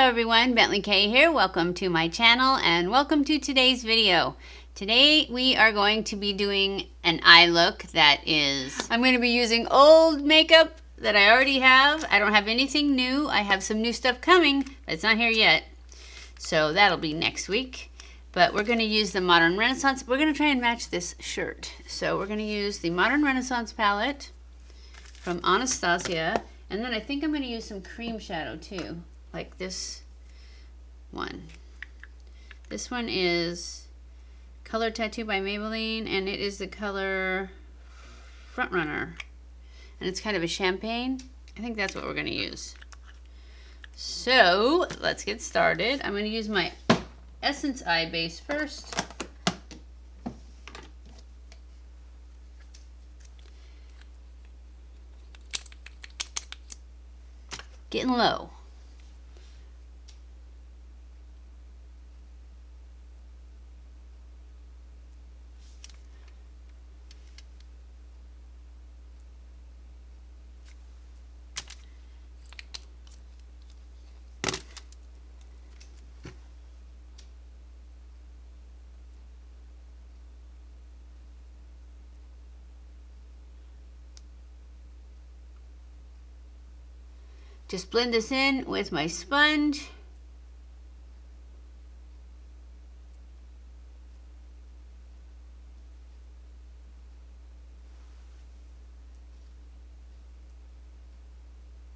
everyone, BentlyK here. Welcome to my channel and welcome to today's video. Today we are going to be doing an eye look that is, I'm going to be using old makeup that I already have. I don't have anything new. I have some new stuff coming, but it's not here yet. So that'll be next week. But we're going to use the Modern Renaissance. We're going to try and match this shirt. So we're going to use the Modern Renaissance palette from ANASTASIA. And then I think I'm going to use some cream shadow too. Like this one. This one is Color Tattoo by Maybelline, and it is the color Frontrunner. And it's kind of a champagne. I think that's what we're going to use. So, let's get started. I'm going to use my Essence Eye base first. Getting low. Just blend this in with my sponge.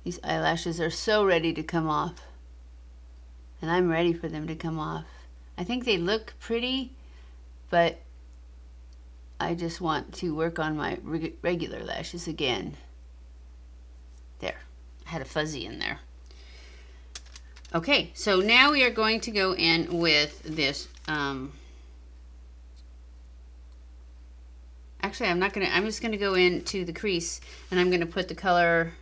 These eyelashes are so ready to come off. And I'm ready for them to come off. I think they look pretty, but I just want to work on my regular lashes again. There. I had a fuzzy in there. Okay, so now we are going to go in with this. Actually, I'm just gonna go into the crease and I'm gonna put the color,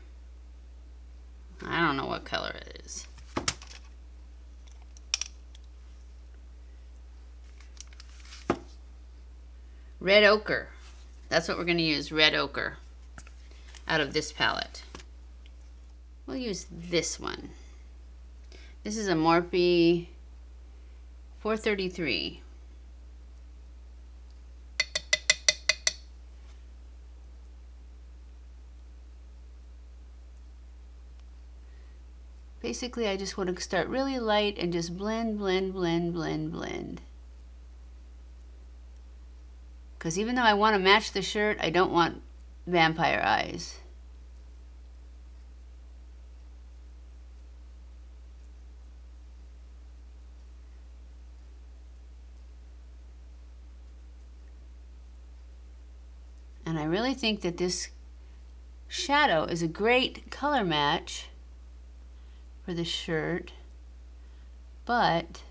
I don't know what color it is. Red ochre. That's what we're gonna use, red ochre, out of this palette. We'll use this one. This is a Morphe 433. Basically, I just want to start really light and just blend, blend, blend, blend, blend. Because even though I want to match the shirt, I don't want vampire eyes. And I really think that this shadow is a great color match for the shirt, but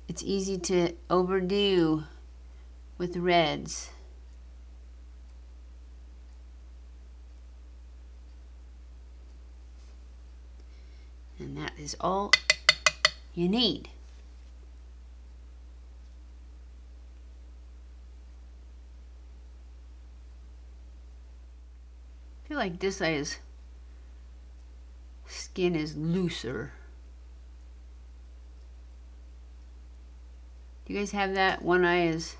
it's easy to overdo with reds. And that is all you need. I feel like this eye's skin is looser. Do you guys have that? One eye is,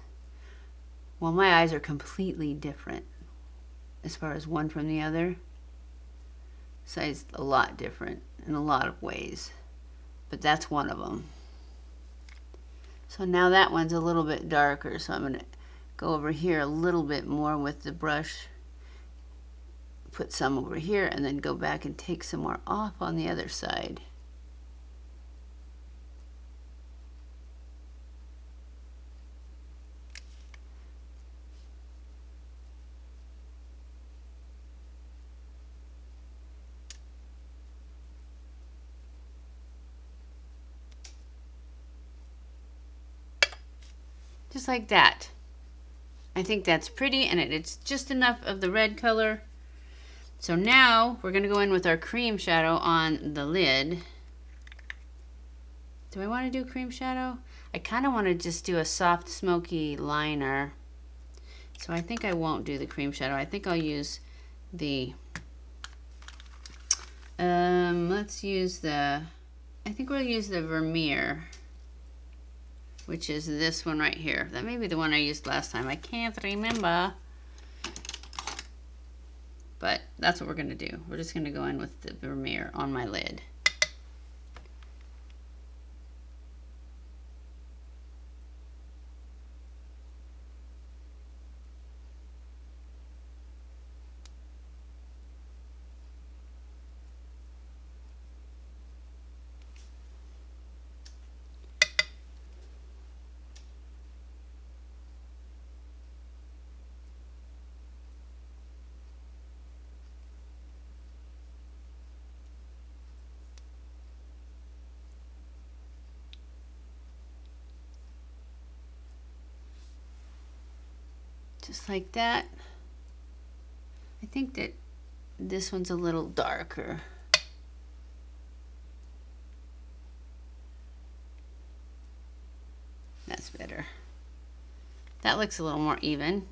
well, my eyes are completely different as far as one from the other. This eye's a lot different in a lot of ways, but that's one of them. So now that one's a little bit darker, so I'm going to go over here a little bit more with the brush. Put some over here and then go back and take some more off on the other side. Just like that. I think that's pretty, and it's just enough of the red color. So now we're going to go in with our cream shadow on the lid. Do I want to do cream shadow? I kind of want to just do a soft smoky liner. So I think I won't do the cream shadow. I think I'll use the Let's use the, I think we'll use the Vermeer, which is this one right here. That may be the one I used last time. I can't remember. But that's what we're gonna do. We're just gonna go in with the Vermeer on my lid. Just like that. I think that this one's a little darker. That's better. That looks a little more even.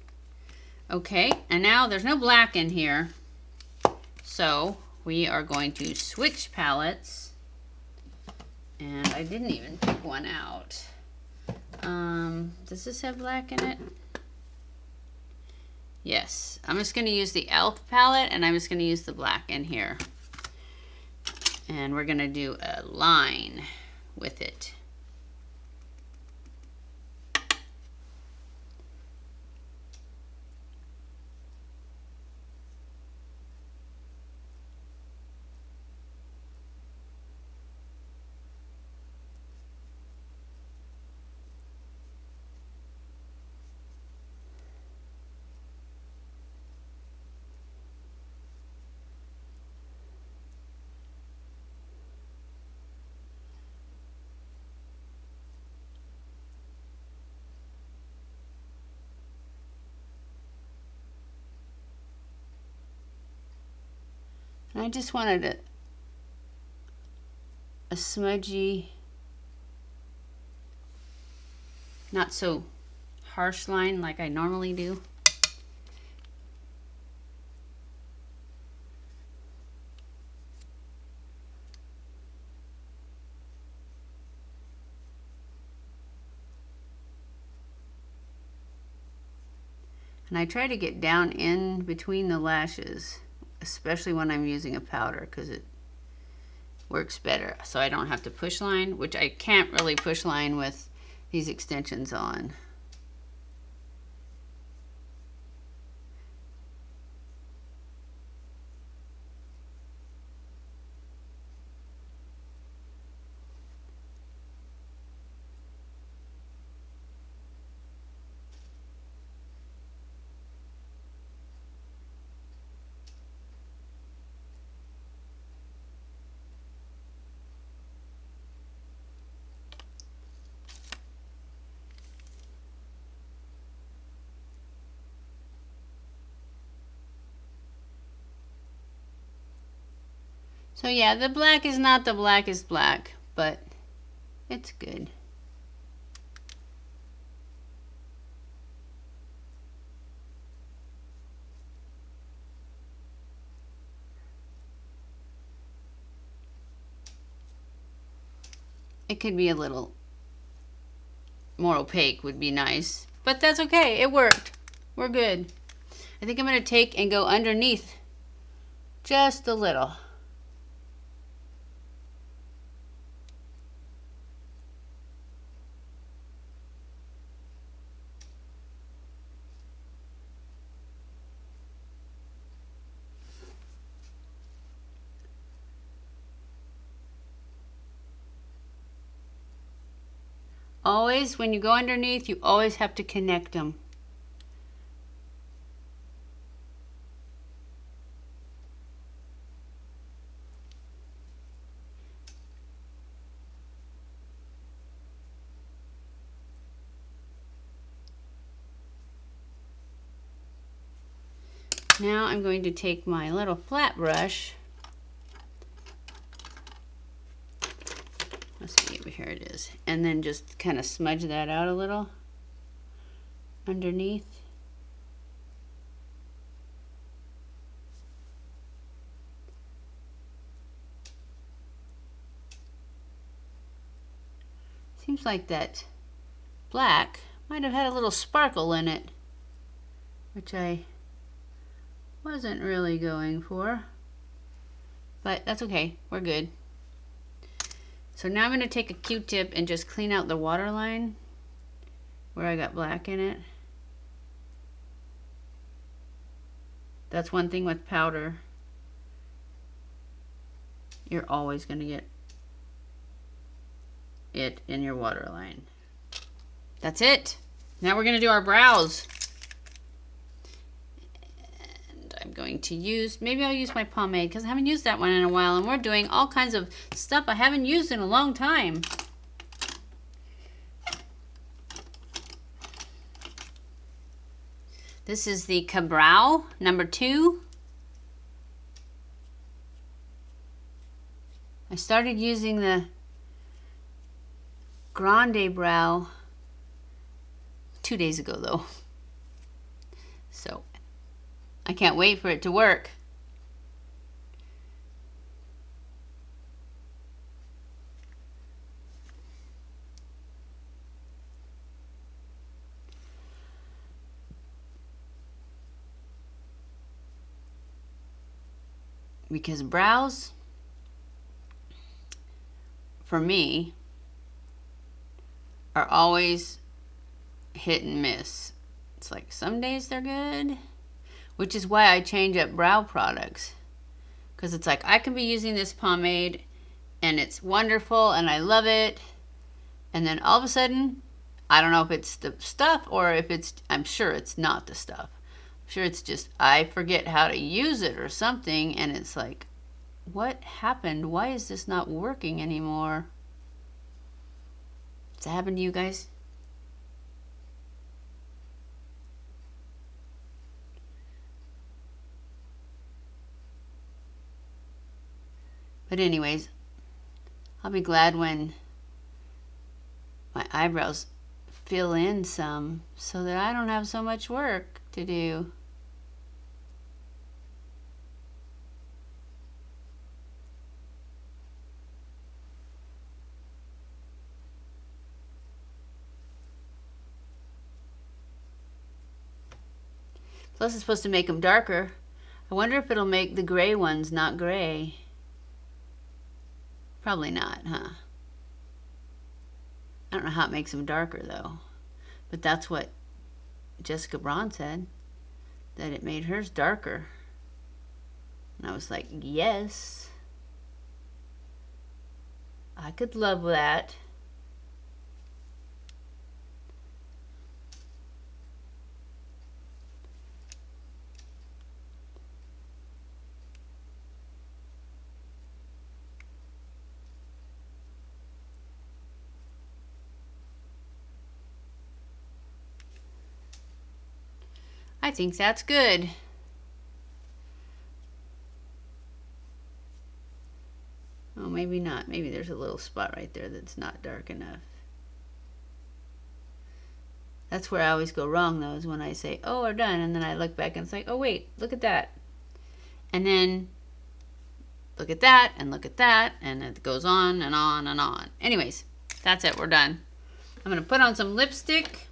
Okay, and now there's no black in here. So we are going to switch palettes. And I didn't even pick one out. Does this have black in it? Yes, I'm just going to use the e.l.f. palette, and I'm just going to use the black in here. And we're going to do a line with it. And I just wanted a smudgy, not so harsh line like I normally do. And I try to get down in between the lashes, especially when I'm using a powder, because it works better. So I don't have to push line, which I can't really push line with these extensions on. So yeah, the black is not the blackest black, but it's good. It could be a little more opaque would be nice, but that's okay. It worked. We're good. I think I'm going to take and go underneath just a little. Always, when you go underneath, you always have to connect them. Now I'm going to take my little flat brush. Must be over here, it is. And then just kind of smudge that out a little underneath. Seems like that black might have had a little sparkle in it, which I wasn't really going for, but that's okay, we're good. So now I'm going to take a Q-tip and just clean out the waterline where I got black in it. That's one thing with powder. You're always going to get it in your waterline. That's it. Now we're going to do our brows. And I'm going to use, maybe I'll use my pomade because I haven't used that one in a while, and we're doing all kinds of stuff I haven't used in a long time. This is the Ka-Brow #2. I started using the Grande Brow 2 days ago though. So I can't wait for it to work. Because brows, for me, are always hit and miss. It's like some days they're good, which is why I change up brow products. Because it's like I can be using this pomade and it's wonderful and I love it, and then all of a sudden, I don't know if it's the stuff or if it's, I'm sure it's not the stuff. Sure, it's just I forget how to use it or something, and it's like, what happened? Why is this not working anymore? Does that happen to you guys? But anyways, I'll be glad when my eyebrows fill in some so that I don't have so much work to do. Plus it's supposed to make them darker. I wonder if it'll make the gray ones not gray. Probably not, huh? I don't know how it makes them darker though. But that's what Jessica Braun said, that it made hers darker. And I was like, yes. I could love that. I think that's good. Oh, maybe not. Maybe there's a little spot right there that's not dark enough. That's where I always go wrong though, is when I say, oh, we're done, and then I look back and it's like, oh wait, look at that. And then look at that, and look at that, and it goes on and on and on. Anyways, that's it, we're done. I'm gonna put on some lipstick,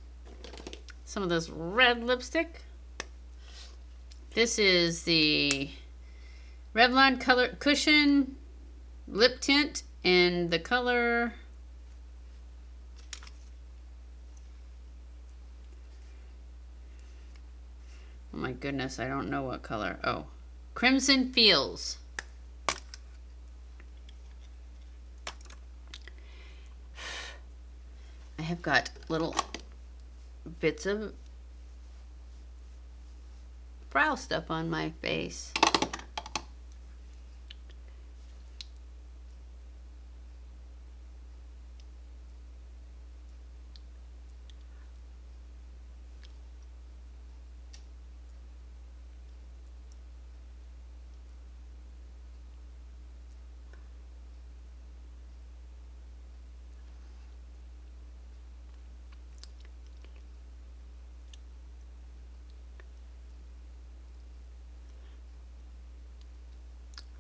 some of this red lipstick. This is the Revlon Color Cushion Lip Tint in the color oh my goodness, I don't know what color. Oh, Crimson Feels. I have got little bits of brow stuff on my face.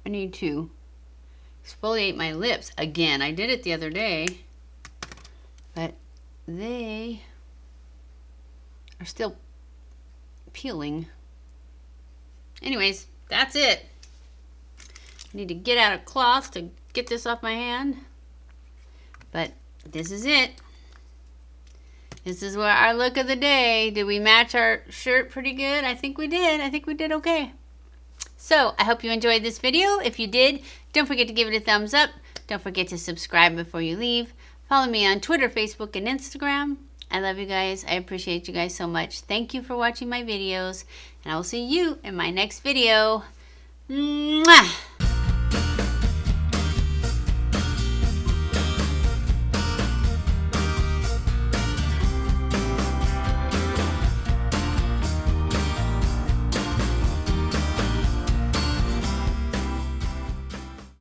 I need to exfoliate my lips again. I did it the other day. but they are still peeling. Anyways, that's it. I need to get out a cloth to get this off my hand. But this is it. This is what our look of the day. Did we match our shirt pretty good? I think we did. I think we did okay. So, I hope you enjoyed this video. If you did, don't forget to give it a thumbs up. Don't forget to subscribe before you leave. Follow me on Twitter, Facebook, and Instagram. I love you guys. I appreciate you guys so much. Thank you for watching my videos. And I will see you in my next video. Mwah!